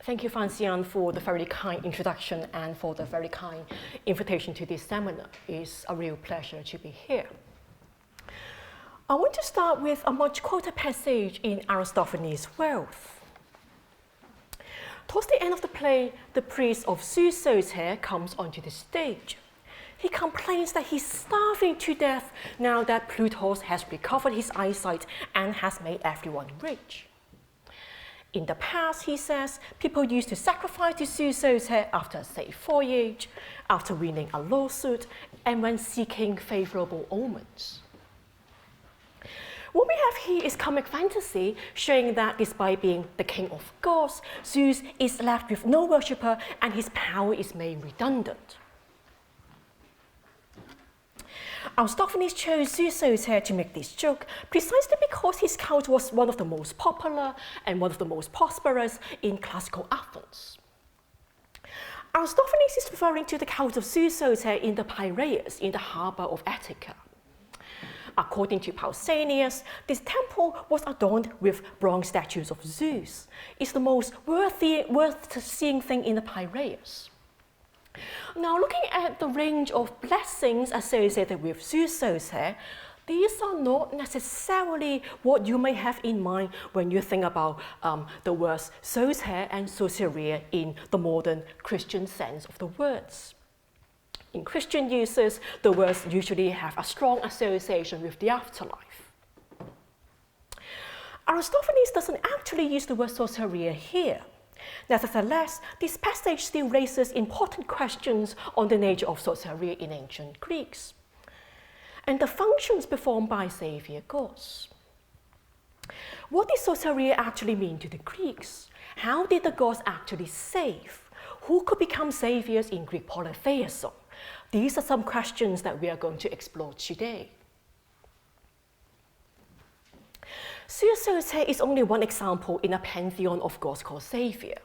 Thank you, Vinciane, for the very kind introduction and for the very kind invitation to this seminar. It's a real pleasure to be here. I want to start with a much quoted passage in Aristophanes' Wealth. Towards the end of the play, the priest of Soteria comes onto the stage. He complains that he's starving to death now that Plutus has recovered his eyesight and has made everyone rich. In the past, he says, people used to sacrifice to Soteria after a safe voyage, after winning a lawsuit, and when seeking favorable omens. What we have here is comic fantasy showing that despite being the king of gods, Zeus is left with no worshipper and his power is made redundant. Aristophanes chose Soteria to make this joke precisely because his cult was one of the most popular and one of the most prosperous in classical Athens. Aristophanes is referring to the cult of Soteria in the Piraeus in the harbor of Attica. According to Pausanias, this temple was adorned with bronze statues of Zeus. It's the most worth seeing thing in the Piraeus. Now, looking at the range of blessings associated with Soteria, these are not necessarily what you may have in mind when you think about the words Soteria and Soteria in the modern Christian sense of the words. In Christian uses, the words usually have a strong association with the afterlife. Aristophanes doesn't actually use the word Soteria here. Nevertheless, this passage still raises important questions on the nature of Soteria in ancient Greeks and the functions performed by Saviour gods. What did Soteria actually mean to the Greeks? How did the gods actually save? Who could become saviors in Greek polytheism? These are some questions that we are going to explore today. Soteria is only one example in a pantheon of gods called Saviour.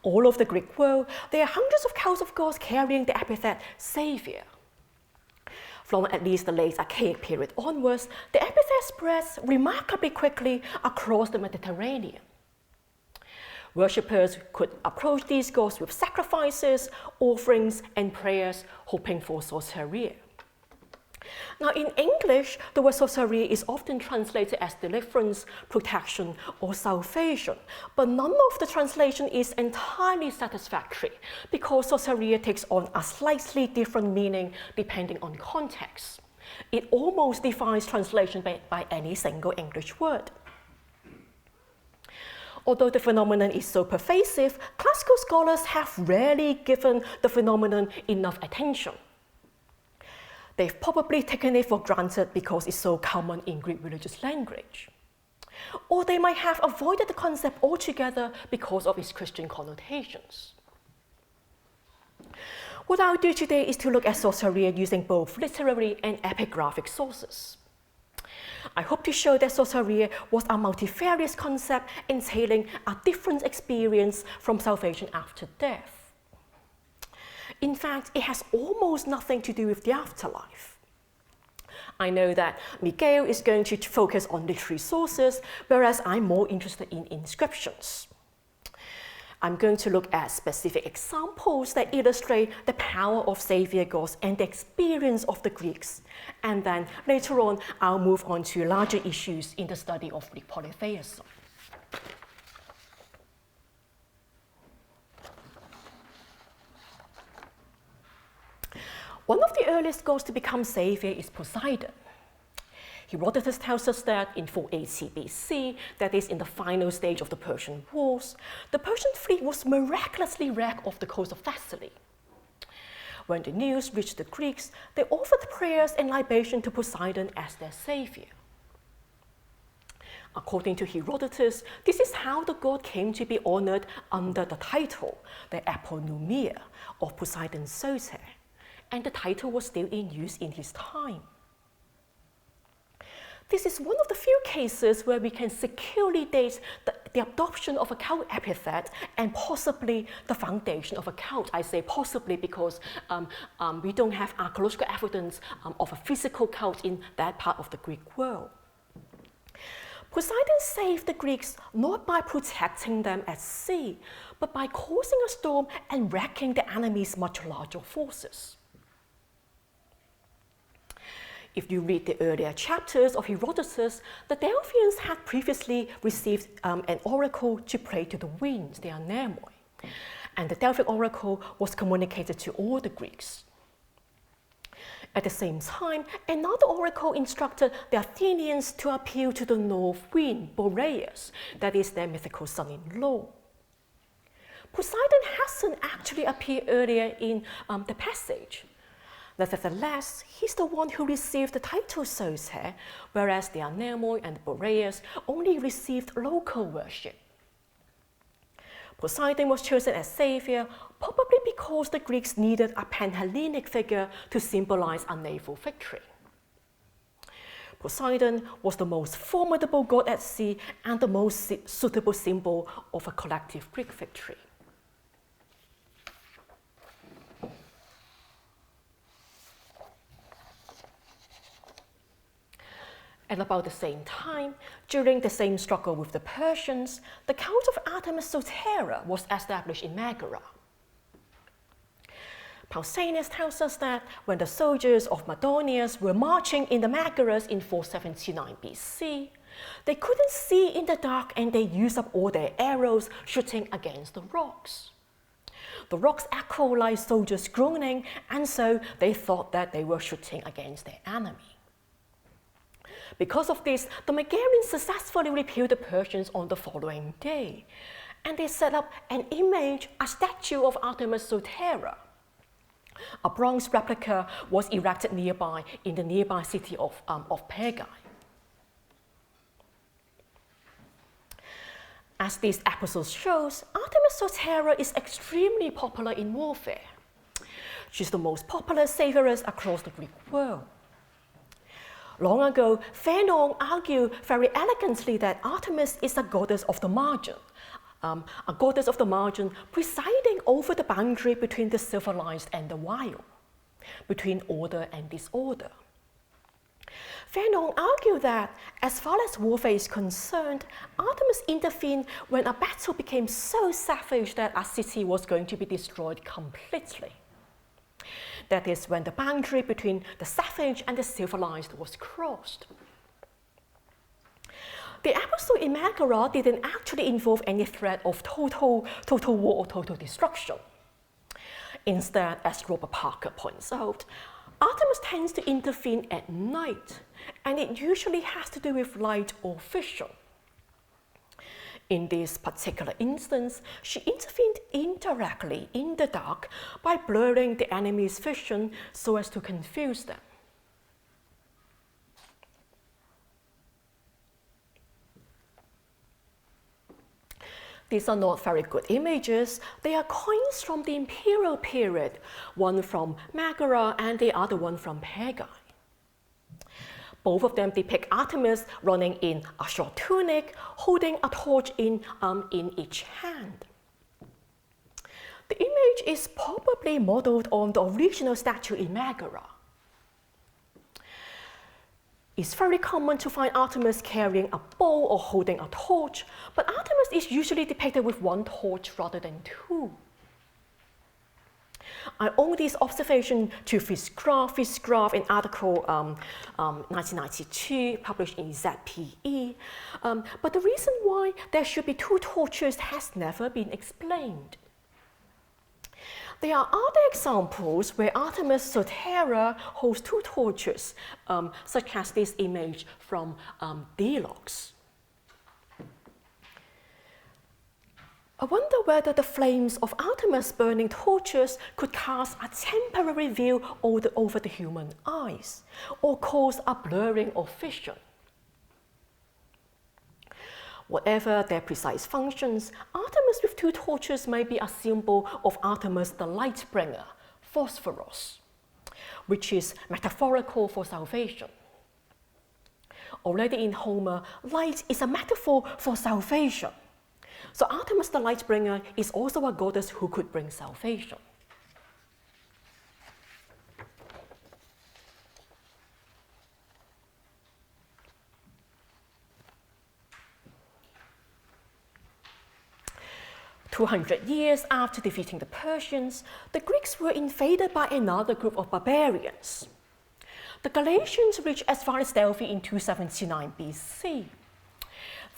All over the Greek world, there are hundreds of cults of gods carrying the epithet Saviour. From at least the late Archaic period onwards, the epithet spreads remarkably quickly across the Mediterranean. Worshippers could approach these gods with sacrifices, offerings, and prayers, hoping for Soteria. Now, in English, the word Soteria is often translated as deliverance, protection, or salvation, but none of the translation is entirely satisfactory because Soteria takes on a slightly different meaning depending on context. It almost defies translation by any single English word. Although the phenomenon is so pervasive, classical scholars have rarely given the phenomenon enough attention. They've probably taken it for granted because it's so common in Greek religious language. Or they might have avoided the concept altogether because of its Christian connotations. What I'll do today is to look at Soteria using both literary and epigraphic sources. I hope to show that Soteria was a multifarious concept entailing a different experience from salvation after death. In fact, it has almost nothing to do with the afterlife. I know that Miguel is going to focus on literary sources, whereas I'm more interested in inscriptions. I'm going to look at specific examples that illustrate the power of Saviour gods and the experience of the Greeks. And then later on, I'll move on to larger issues in the study of Greek polytheism. One of the earliest gods to become Saviour is Poseidon. Herodotus tells us that in 480 BC, that is in the final stage of the Persian Wars, the Persian fleet was miraculously wrecked off the coast of Thessaly. When the news reached the Greeks, they offered prayers and libation to Poseidon as their saviour. According to Herodotus, this is how the god came to be honoured under the title, the eponymia of Poseidon's Soter, and the title was still in use in his time. This is one of the few cases where we can securely date the adoption of a cult epithet and possibly the foundation of a cult. I say possibly because we don't have archaeological evidence of a physical cult in that part of the Greek world. Poseidon saved the Greeks not by protecting them at sea, but by causing a storm and wrecking the enemy's much larger forces. If you read the earlier chapters of Herodotus, the Delphians had previously received an oracle to pray to the winds, the daimones, and the Delphic oracle was communicated to all the Greeks. At the same time, another oracle instructed the Athenians to appeal to the north wind, Boreas, that is their mythical son-in-law. Poseidon hasn't actually appeared earlier in the passage. Nevertheless, he's the one who received the title Soteria, whereas the daimones and the Boreas only received local worship. Poseidon was chosen as savior, probably because the Greeks needed a Pan-Hellenic figure to symbolize a naval victory. Poseidon was the most formidable god at sea and the most suitable symbol of a collective Greek victory. At about the same time, during the same struggle with the Persians, the cult of Artemis Soteria was established in Megara. Pausanias tells us that when the soldiers of Mardonius were marching in the Megaras in 479 BC, they couldn't see in the dark and they used up all their arrows shooting against the rocks. The rocks echo like soldiers groaning, and so they thought that they were shooting against their enemy. Because of this, the Megarians successfully repelled the Persians on the following day, and they set up an image, a statue of Artemis Soteria. A bronze replica was erected nearby in the nearby city of Pergae. As this episode shows, Artemis Soteria is extremely popular in warfare. She's the most popular savioress across the Greek world. Long ago, Theodora argued very elegantly that Artemis is a goddess of the margin, presiding over the boundary between the civilized and the wild, between order and disorder. Theodora argued that, as far as warfare is concerned, Artemis intervened when a battle became so savage that a city was going to be destroyed completely. That is, when the boundary between the savage and the civilized was crossed. The episode in Megara didn't actually involve any threat of total war or total destruction. Instead, as Robert Parker points out, Artemis tends to intervene at night, and it usually has to do with light or vision. In this particular instance, she intervened indirectly in the dark by blurring the enemy's vision so as to confuse them. These are not very good images. They are coins from the imperial period, one from Megara and the other one from Pergae. Both of them depict Artemis running in a short tunic, holding a torch in each hand. The image is probably modeled on the original statue in Megara. It's very common to find Artemis carrying a bow or holding a torch, but Artemis is usually depicted with one torch rather than two. I owe this observation to Fisgraf, an article 1992 published in ZPE, but the reason why there should be two torches has never been explained. There are other examples where Artemis Soteria holds two torches, such as this image from Delos. I wonder whether the flames of Artemis burning torches could cast a temporary veil over the human eyes, or cause a blurring of vision. Whatever their precise functions, Artemis with two torches may be a symbol of Artemis the light bringer, Phosphoros, which is metaphorical for salvation. Already in Homer, light is a metaphor for salvation. So Artemis the light bringer is also a goddess who could bring salvation. 200 years after defeating the Persians, the Greeks were invaded by another group of barbarians. The Galatians reached as far as Delphi in 279 BC.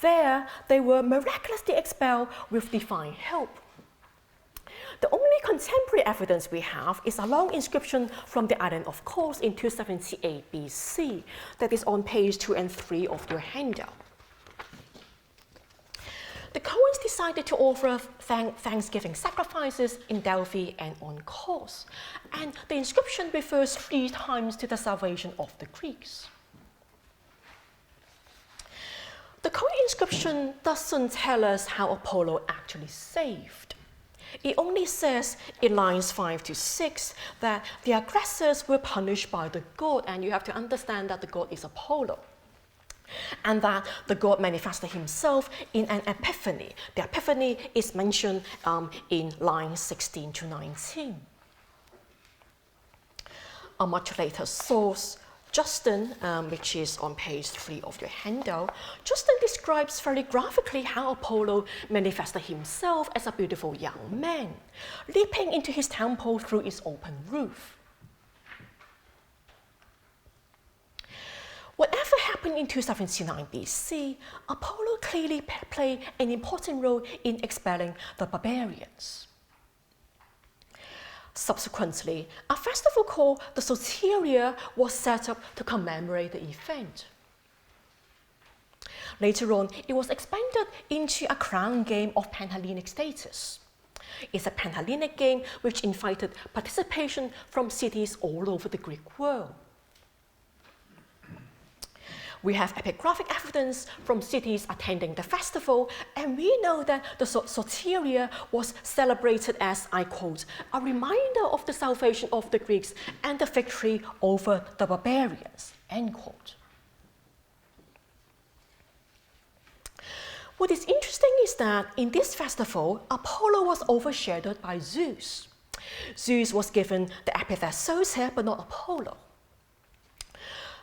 There, they were miraculously expelled with divine help. The only contemporary evidence we have is a long inscription from the island of Kos in 278 BC that is on page 2 and 3 of your handout. The Coans decided to offer thanksgiving sacrifices in Delphi and on Kos, and the inscription refers 3 times to the salvation of the Greeks. The Coan inscription doesn't tell us how Apollo actually saved. It only says in lines 5 to 6 that the aggressors were punished by the god, and you have to understand that the god is Apollo, and that the god manifested himself in an epiphany. The epiphany is mentioned in lines 16 to 19. A much later source, Justin, which is on page 3 of your handout, Justin describes very graphically how Apollo manifested himself as a beautiful young man, leaping into his temple through its open roof. Whatever happened in 279 BC, Apollo clearly played an important role in expelling the barbarians. Subsequently, a festival called the Soteria was set up to commemorate the event. Later on, it was expanded into a crown game of Panhellenic status. It's a Panhellenic game which invited participation from cities all over the Greek world. We have epigraphic evidence from cities attending the festival, and we know that the Soteria was celebrated as, I quote, a reminder of the salvation of the Greeks and the victory over the barbarians, end quote. What is interesting is that in this festival, Apollo was overshadowed by Zeus. Zeus was given the epithet Soter, but not Apollo.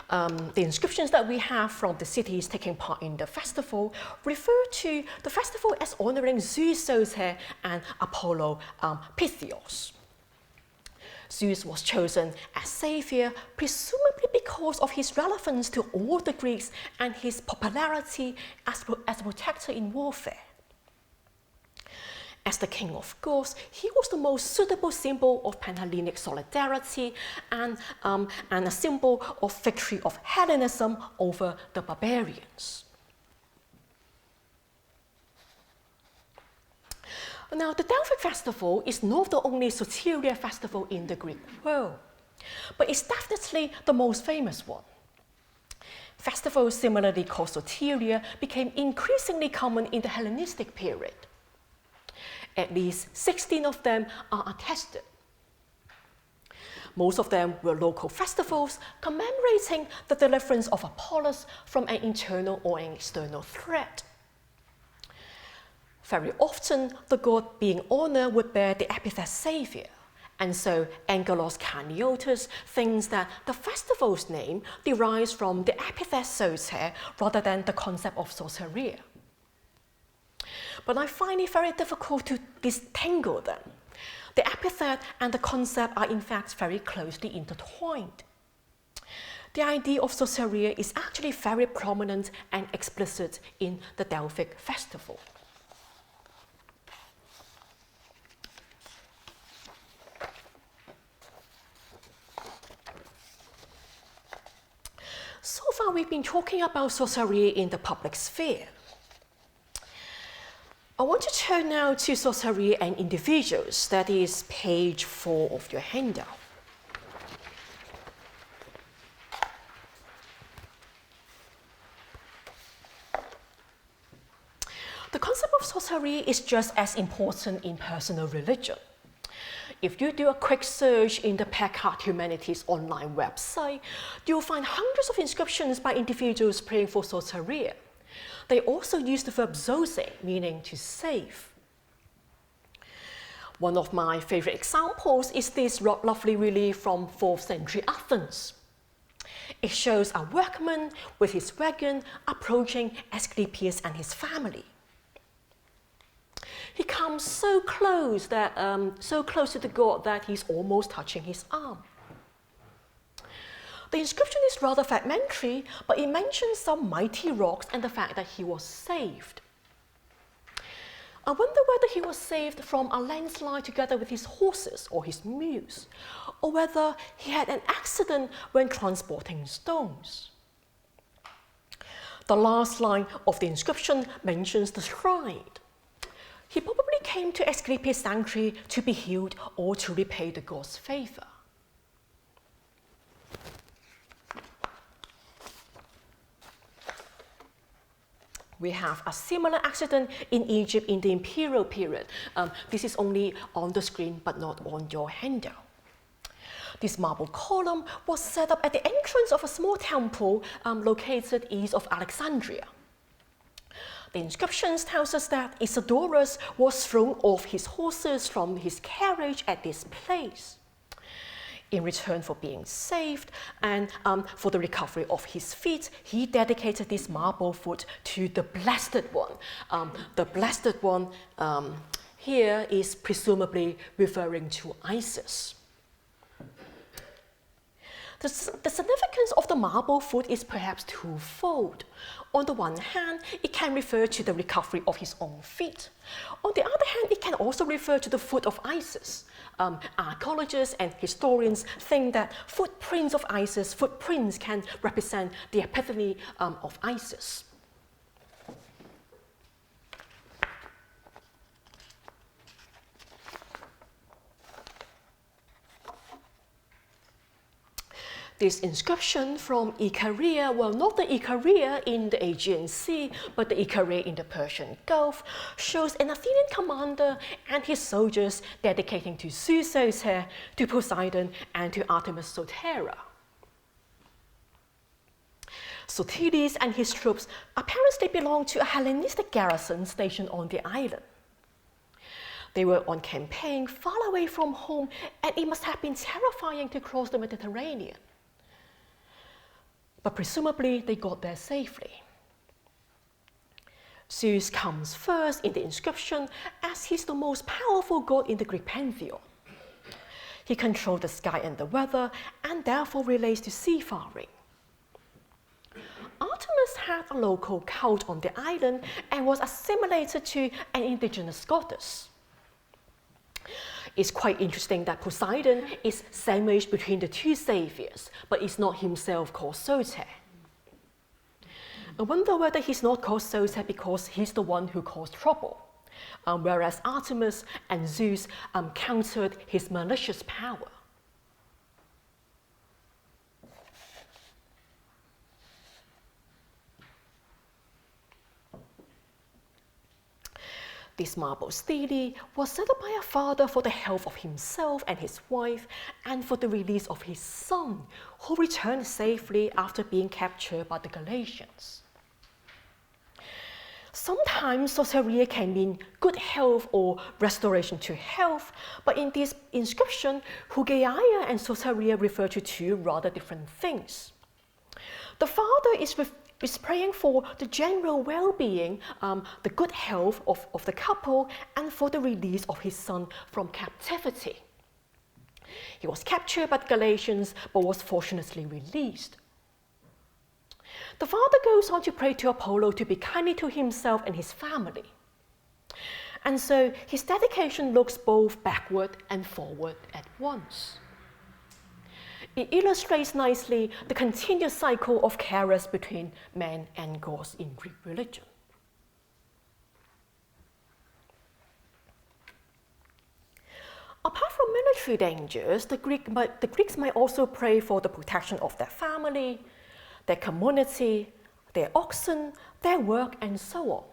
The inscriptions that we have from the cities taking part in the festival refer to the festival as honoring Zeus Soter and Apollo Pythios. Zeus was chosen as savior presumably because of his relevance to all the Greeks and his popularity as a protector in warfare. As the king of gods, he was the most suitable symbol of Panhellenic solidarity and a symbol of victory of Hellenism over the barbarians. Now, the Delphic festival is not the only Soteria festival in the Greek world, but it's definitely the most famous one. Festivals similarly called Soteria became increasingly common in the Hellenistic period. At least 16 of them are attested. Most of them were local festivals commemorating the deliverance of Apollos from an internal or an external threat. Very often, the god being honored would bear the epithet savior, and so Angelos Caniotus thinks that the festival's name derives from the epithet Soter rather than the concept of Soteria. But I find it very difficult to disentangle them. The epithet and the concept are in fact very closely intertwined. The idea of Soteria is actually very prominent and explicit in the Delphic festival. So far we've been talking about Soteria in the public sphere. I want to turn now to Soteria and individuals, that is page 4 of your handout. The concept of Soteria is just as important in personal religion. If you do a quick search in the Packard Humanities online website, you'll find hundreds of inscriptions by individuals praying for Soteria. They also use the verb zose, meaning to save. One of my favorite examples is this lovely relief from 4th century Athens. It shows a workman with his wagon approaching Asclepius and his family. he comes so close to the god that he's almost touching his arm. The inscription is rather fragmentary, but it mentions some mighty rocks and the fact that he was saved. I wonder whether he was saved from a landslide together with his horses or his mules, or whether he had an accident when transporting stones. The last line of the inscription mentions the shrine. He probably came to Asclepius' sanctuary to be healed or to repay the god's favor. We have a similar accident in Egypt in the imperial period. This is only on the screen but not on your handout. This marble column was set up at the entrance of a small temple located east of Alexandria. The inscriptions tells us that Isidorus was thrown off his horses from his carriage at this place. In return for being saved and for the recovery of his feet, he dedicated this marble foot to the Blessed One. The Blessed One here is presumably referring to Isis. The significance of the marble foot is perhaps twofold. On the one hand, it can refer to the recovery of his own feet. On the other hand, it can also refer to the foot of Isis. Archaeologists and historians think that footprints of Isis, footprints can represent the epiphany of Isis. This inscription from Ikaria, well, not the Ikaria in the Aegean Sea, but the Ikaria in the Persian Gulf, shows an Athenian commander and his soldiers dedicating to Zeus Soter, to Poseidon, and to Artemis Soteria. Sotiris and his troops apparently belonged to a Hellenistic garrison stationed on the island. They were on campaign far away from home, and it must have been terrifying to cross the Mediterranean. But presumably they got there safely. Zeus comes first in the inscription as he's the most powerful god in the Greek pantheon. He controlled the sky and the weather and therefore relates to seafaring. Artemis had a local cult on the island and was assimilated to an indigenous goddess. It's quite interesting that Poseidon is sandwiched between the two saviors, but is not himself called Soter. I wonder whether he's not called Soter because he's the one who caused trouble, whereas Artemis and Zeus countered his malicious power. This marble stele was set up by a father for the health of himself and his wife, and for the release of his son, who returned safely after being captured by the Galatians. Sometimes Soteria can mean good health or restoration to health, but in this inscription, Hugeia and Soteria refer to two rather different things. The father is praying for the general well-being, the good health of the couple, and for the release of his son from captivity. He was captured by the Galatians, but was fortunately released. The father goes on to pray to Apollo to be kindly to himself and his family. And so his dedication looks both backward and forward at once. It illustrates nicely the continuous cycle of chaos between man and gods in Greek religion. Apart from military dangers, the Greeks might also pray for the protection of their family, their community, their oxen, their work, and so on.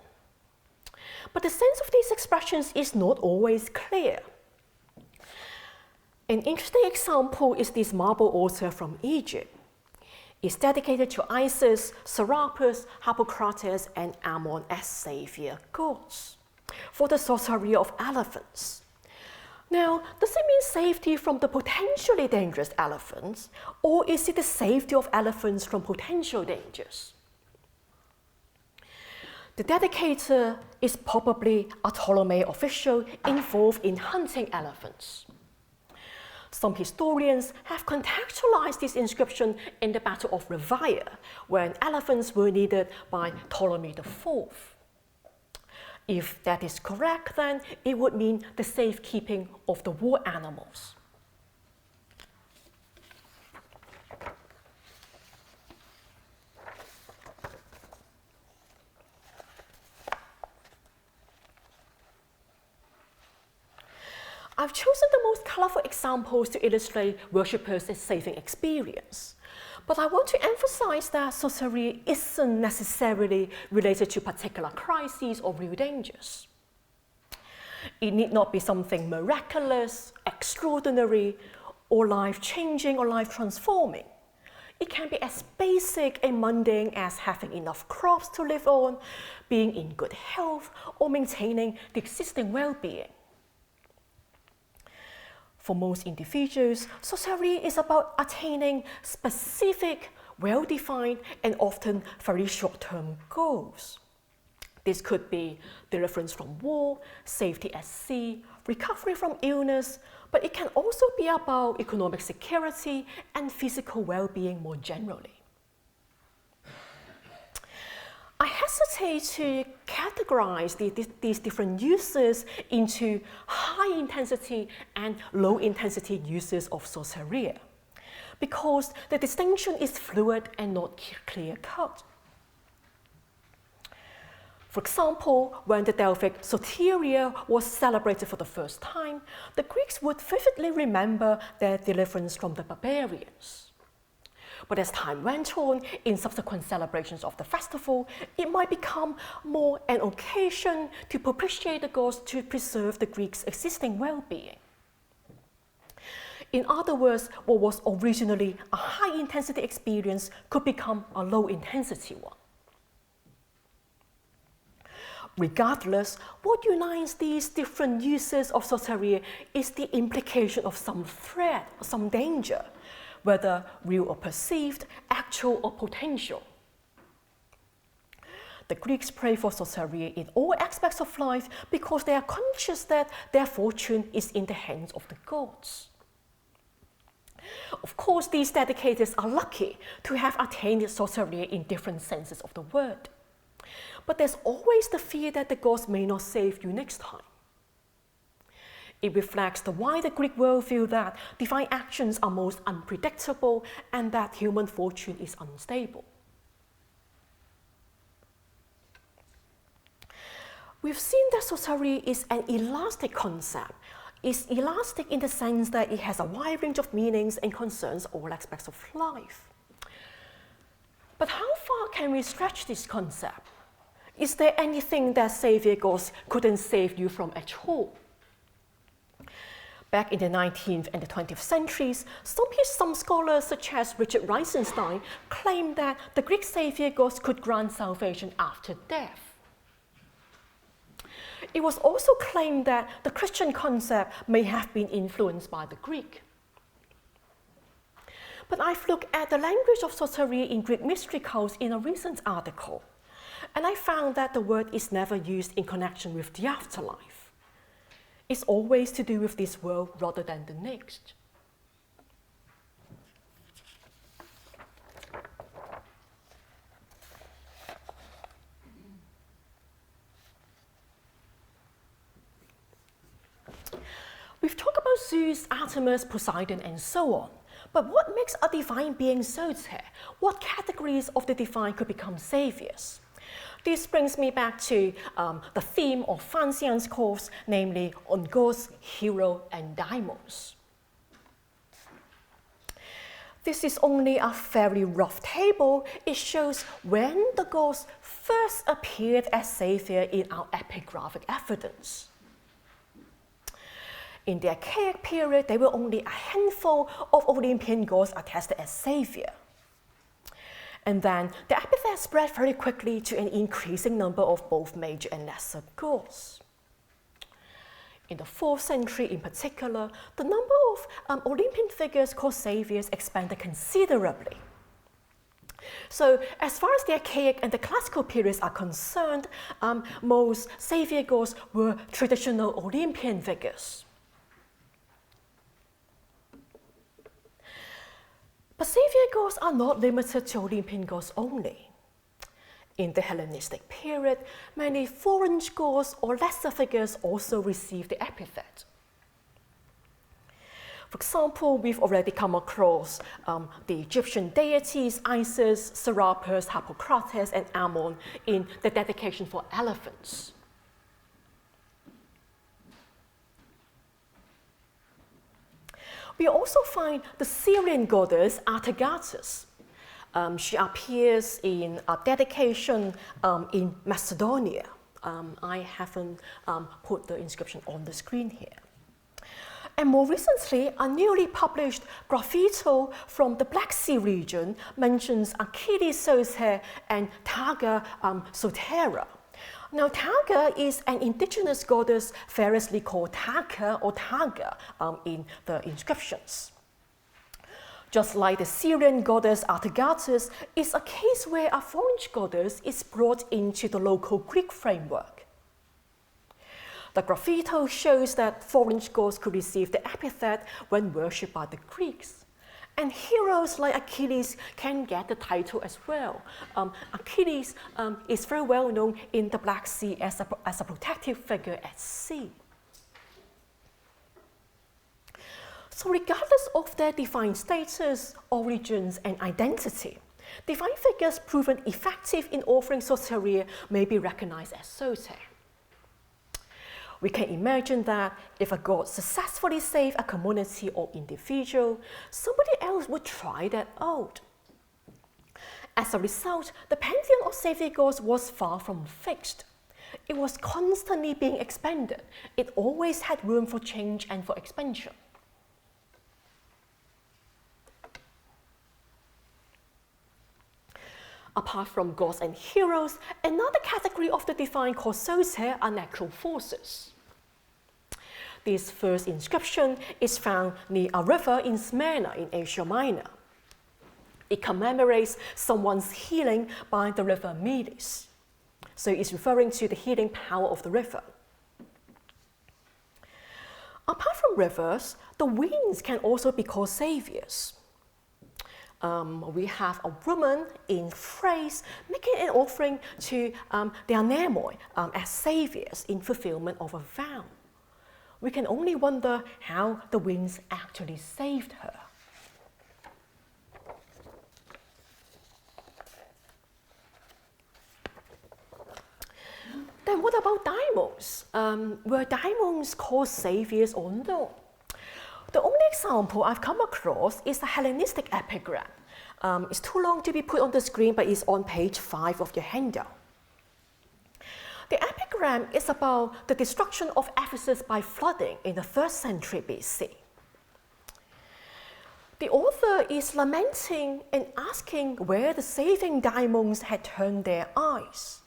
But the sense of these expressions is not always clear. An interesting example is this marble altar from Egypt. It's dedicated to Isis, Serapis, Harpocrates, and Ammon as savior gods, for the sorcery of elephants. Now, does it mean safety from the potentially dangerous elephants, or is it the safety of elephants from potential dangers? The dedicator is probably a Ptolemy official involved in hunting elephants. Some historians have contextualized this inscription in the Battle of Revire, when elephants were needed by Ptolemy IV. If that is correct, then it would mean the safekeeping of the war animals. I've chosen the most colorful examples to illustrate worshippers' saving experience. But I want to emphasize that sorcery isn't necessarily related to particular crises or real dangers. It need not be something miraculous, extraordinary, or life-changing or life-transforming. It can be as basic and mundane as having enough crops to live on, being in good health, or maintaining the existing well-being. For most individuals, sorcery is about attaining specific, well-defined, and often very short-term goals. This could be deliverance from war, safety at sea, recovery from illness, but it can also be about economic security and physical well-being more generally. I hesitate to categorize these different uses into high-intensity and low-intensity uses of sorcery, because the distinction is fluid and not clear-cut. For example, when the Delphic Soteria was celebrated for the first time, the Greeks would vividly remember their deliverance from the barbarians. But as time went on, in subsequent celebrations of the festival, it might become more an occasion to propitiate the gods to preserve the Greeks' existing well-being. In other words, what was originally a high-intensity experience could become a low-intensity one. Regardless, what unites these different uses of sorcery is the implication of some threat or some danger, whether real or perceived, actual or potential. The Greeks pray for sorcery in all aspects of life because they are conscious that their fortune is in the hands of the gods. Of course, these dedicators are lucky to have attained sorcery in different senses of the word. But there's always the fear that the gods may not save you next time. It reflects the wider Greek worldview that divine actions are most unpredictable and that human fortune is unstable. We've seen that sorcery is an elastic concept. It's elastic in the sense that it has a wide range of meanings and concerns all aspects of life. But how far can we stretch this concept? Is there anything that savior gods couldn't save you from at all? Back in the 19th and the 20th centuries, some scholars such as Richard Reisenstein claimed that the Greek savior gods could grant salvation after death. It was also claimed that the Christian concept may have been influenced by the Greek. But I've looked at the language of sorcery in Greek mystery cults in a recent article, and I found that the word is never used in connection with the afterlife. It's always to do with this world rather than the next. We've talked about Zeus, Artemis, Poseidon, and so on. But what makes a divine being Soter? What categories of the divine could become saviors? This brings me back to the theme of Vinciane's course, namely on gods, heroes, and daimones. This is only a very rough table. It shows when the gods first appeared as savior in our epigraphic evidence. In the archaic period, there were only a handful of Olympian gods attested as savior. And then the epithet spread very quickly to an increasing number of both major and lesser gods. In the 4th century in particular, the number of Olympian figures called saviors expanded considerably. So as far as the archaic and the classical periods are concerned, most savior gods were traditional Olympian figures. But savior gods are not limited to Olympian gods only. In the Hellenistic period, many foreign gods or lesser figures also received the epithet. For example, we've already come across the Egyptian deities Isis, Serapis, Hippocrates, and Ammon in the dedication for elephants. We also find the Syrian goddess Artaxerxes. She appears in a dedication in Macedonia. I haven't put the inscription on the screen here. And more recently, a newly published graffito from the Black Sea region mentions Achilles Soter and Targa Soteria. Now, Targa is an indigenous goddess variously called Taka or Targa in the inscriptions. Just like the Syrian goddess Artaxerxes is a case where a foreign goddess is brought into the local Greek framework. The graffito shows that foreign gods could receive the epithet when worshipped by the Greeks. And heroes like Achilles can get the title as well. Achilles is very well known in the Black Sea as a protective figure at sea. So regardless of their divine status, origins, and identity, divine figures proven effective in offering soteria may be recognized as soter. We can imagine that if a god successfully saved a community or individual, somebody else would try that out. As a result, the pantheon of savior gods was far from fixed. It was constantly being expanded. It always had room for change and for expansion. Apart from gods and heroes, another category of the divine called soter are natural forces. This first inscription is found near a river in Smyrna in Asia Minor. It commemorates someone's healing by the river Medes. So it's referring to the healing power of the river. Apart from rivers, the winds can also be called saviors. We have a woman in Thrace making an offering to the anemoi as saviors in fulfillment of a vow. We can only wonder how the winds actually saved her. Then what about daimones? Were daimones called saviors or not? The only example I've come across is the Hellenistic epigram. It's too long to be put on the screen, but it's on page 5 of your handout. The epigram is about the destruction of Ephesus by flooding in the 1st century BC. The author is lamenting and asking where the saving daimones had turned their eyes.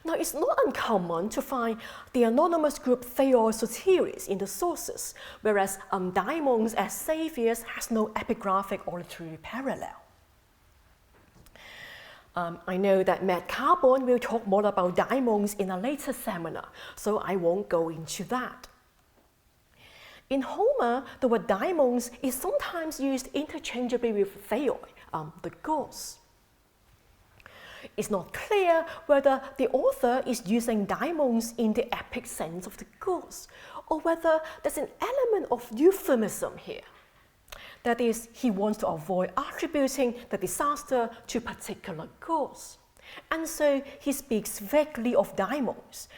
Now, it's not uncommon to find the anonymous group Theos in the sources, whereas daimons as saviors has no epigraphic or literary parallel. I know that Matt Carbon will talk more about daimons in a later seminar, so I won't go into that. In Homer, the word daimons is sometimes used interchangeably with theoi, the gods. It's not clear whether the author is using daimons in the epic sense of the gods, or whether there's an element of euphemism here. That is, he wants to avoid attributing the disaster to particular gods. And so he speaks vaguely of daimons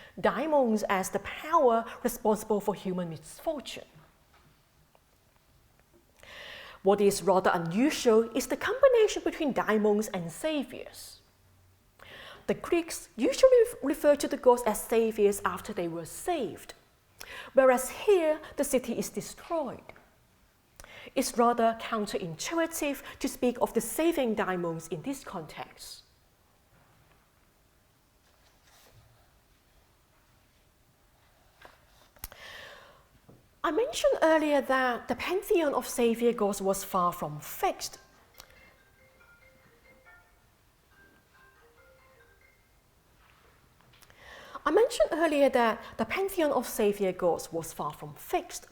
as the power responsible for human misfortune. What is rather unusual is the combination between daimons and saviors. The Greeks usually refer to the gods as saviors after they were saved, whereas here the city is destroyed. It's rather counterintuitive to speak of the saving daimons in this context. I mentioned earlier that the pantheon of savior gods was far from fixed. I mentioned earlier that the pantheon of Saviour Gods was far from fixed.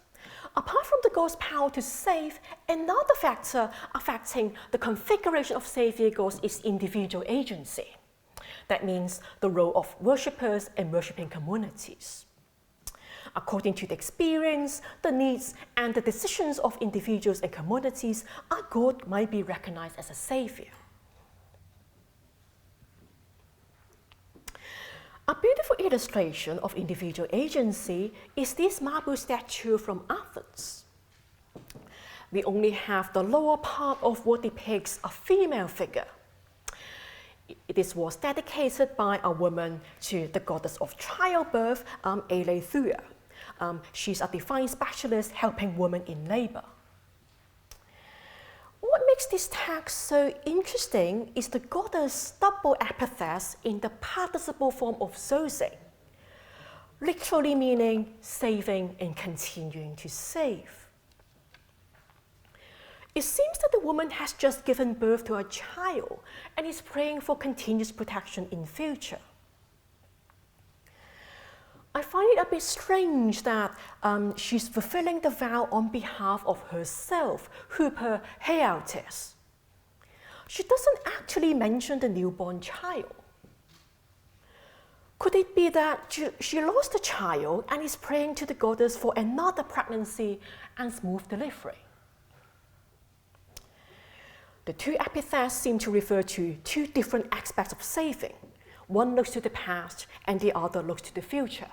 Apart from the God's power to save, another factor affecting the configuration of Saviour Gods is individual agency. That means the role of worshippers and worshipping communities. According to the experience, the needs, and the decisions of individuals and communities, a God might be recognized as a savior. A beautiful illustration of individual agency is this marble statue from Athens. We only have the lower part of what depicts a female figure. This was dedicated by a woman to the goddess of childbirth, Aletheia. She's a divine specialist helping women in labor. What makes this text so interesting is the goddess' double epithet in the participle form of zoe, literally meaning saving and continuing to save. It seems that the woman has just given birth to a child and is praying for continuous protection in future. I find it a bit strange that she's fulfilling the vow on behalf of herself, Hyper Heautes. She doesn't actually mention the newborn child. Could it be that she lost a child and is praying to the goddess for another pregnancy and smooth delivery? The two epithets seem to refer to two different aspects of saving. One looks to the past and the other looks to the future.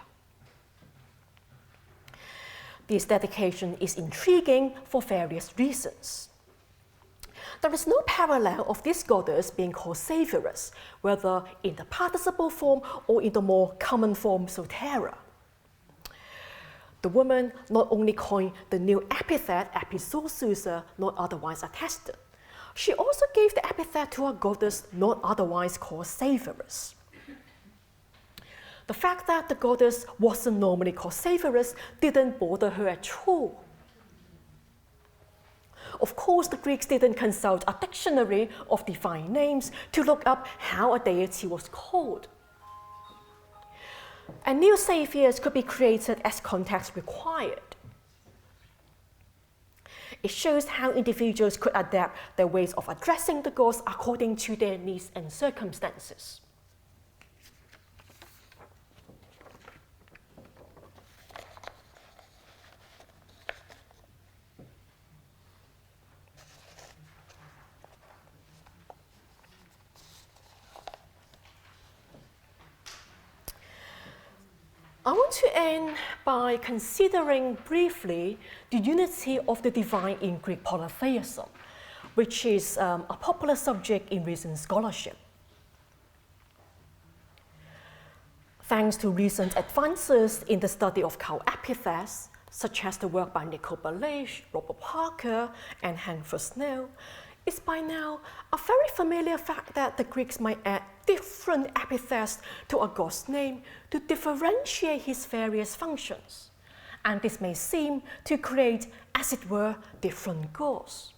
This dedication is intriguing for various reasons. There is no parallel of this goddess being called Savioress, whether in the participle form or in the more common form Soteria. The woman not only coined the new epithet Episosusa, not otherwise attested, she also gave the epithet to a goddess not otherwise called Savioress. The fact that the goddess wasn't normally called Savioress didn't bother her at all. Of course, the Greeks didn't consult a dictionary of divine names to look up how a deity was called. And new saviors could be created as context required. It shows how individuals could adapt their ways of addressing the gods according to their needs and circumstances. I want to end by considering briefly the unity of the divine in Greek polytheism, which is a popular subject in recent scholarship. Thanks to recent advances in the study of cult epithets, such as the work by Nicole Balage, Robert Parker, and Hank Fresnel, it's by now a very familiar fact that the Greeks might add different epithets to a god's name to differentiate his various functions. And this may seem to create, as it were, different gods.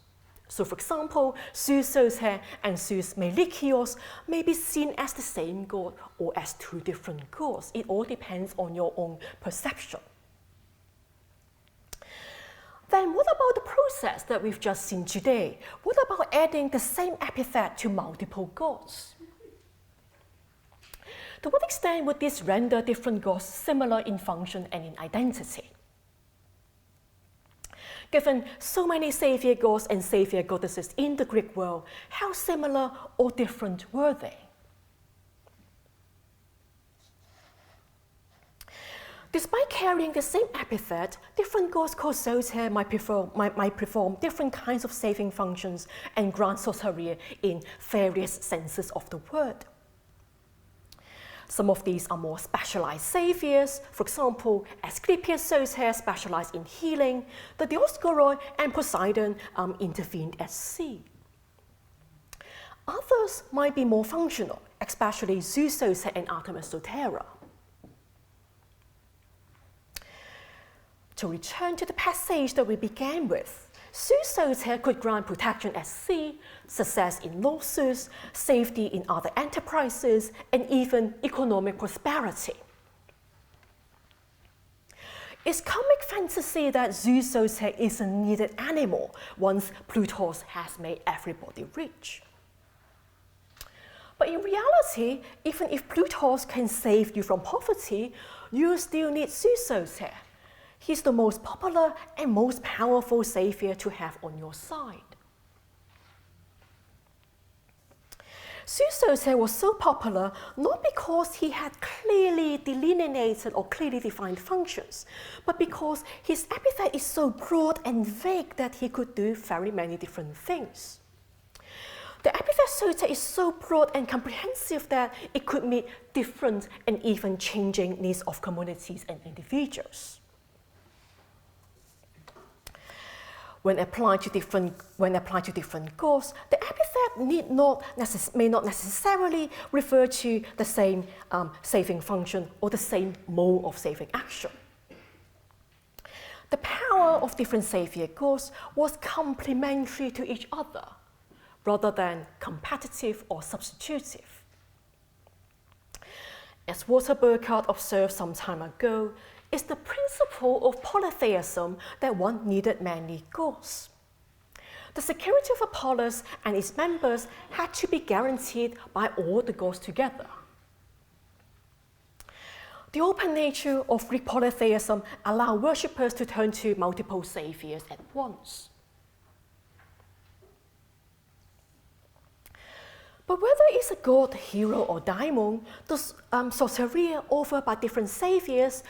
So for example, Zeus Soter and Zeus Melikios may be seen as the same god or as two different gods. It all depends on your own perception. Then what about the process that we've just seen today? What about adding the same epithet to multiple gods? To what extent would this render different gods similar in function and in identity? Given so many savior gods and savior goddesses in the Greek world, how similar or different were they? Despite carrying the same epithet, different gods called Soter might perform different kinds of saving functions and grant soteria in various senses of the word. Some of these are more specialized saviors. For example, Asclepius Soter specialized in healing. The Dioscoroi and Poseidon intervened at sea. Others might be more functional, especially Zeus Soter and Artemis Soteria. To return to the passage that we began with, Zeus Soter could grant protection at sea, success in lawsuits, safety in other enterprises, and even economic prosperity. It's comic fantasy that Zeus Soter is a needed animal once Plutus has made everybody rich. But in reality, even if Plutus can save you from poverty, you still need Zeus Soter. He's the most popular and most powerful savior to have on your side. Zeus Soter was so popular not because he had clearly delineated or clearly defined functions, but because his epithet is so broad and vague that he could do very many different things. The epithet Soter is so broad and comprehensive that it could meet different and even changing needs of communities and individuals. When applied to different gods, the epithet may not necessarily refer to the same saving function or the same mode of saving action. The power of different savior gods was complementary to each other, rather than competitive or substitutive. As Walter Burkhardt observed some time ago, it's the principle of polytheism that one needed many gods. The security of a polis and its members had to be guaranteed by all the gods together. The open nature of Greek polytheism allowed worshippers to turn to multiple saviors at once. But whether it's a god, hero, or daimon, the soteria offered by different saviors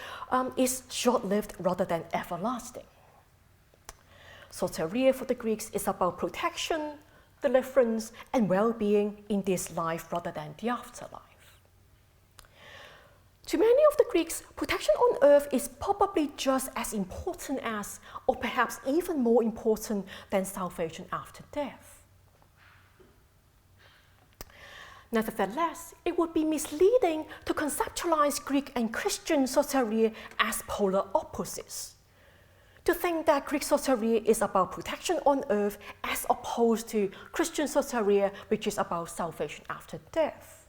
is short-lived rather than everlasting. Soteria for the Greeks is about protection, deliverance, and well-being in this life rather than the afterlife. To many of the Greeks, protection on earth is probably just as important as, or perhaps even more important than salvation after death. Nevertheless, it would be misleading to conceptualize Greek and Christian soteria as polar opposites. To think that Greek soteria is about protection on earth as opposed to Christian soteria, which is about salvation after death.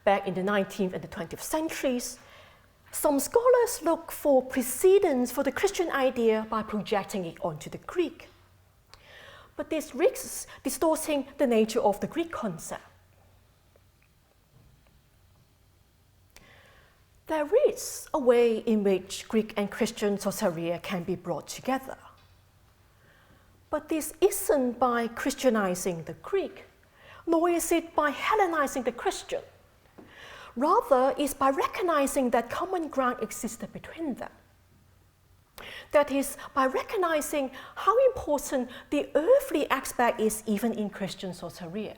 Back in the 19th and the 20th centuries, some scholars look for precedents for the Christian idea by projecting it onto the Greek. But this risks distorting the nature of the Greek concept. There is a way in which Greek and Christian soteria can be brought together. But this isn't by Christianizing the Greek, nor is it by Hellenizing the Christian. Rather, it's by recognizing that common ground existed between them. That is, by recognizing how important the earthly aspect is even in Christian soteria.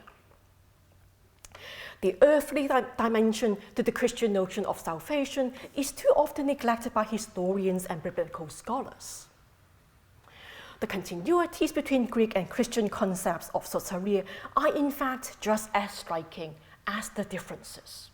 The earthly dimension to the Christian notion of salvation is too often neglected by historians and biblical scholars. The continuities between Greek and Christian concepts of soteria are in fact just as striking as the differences.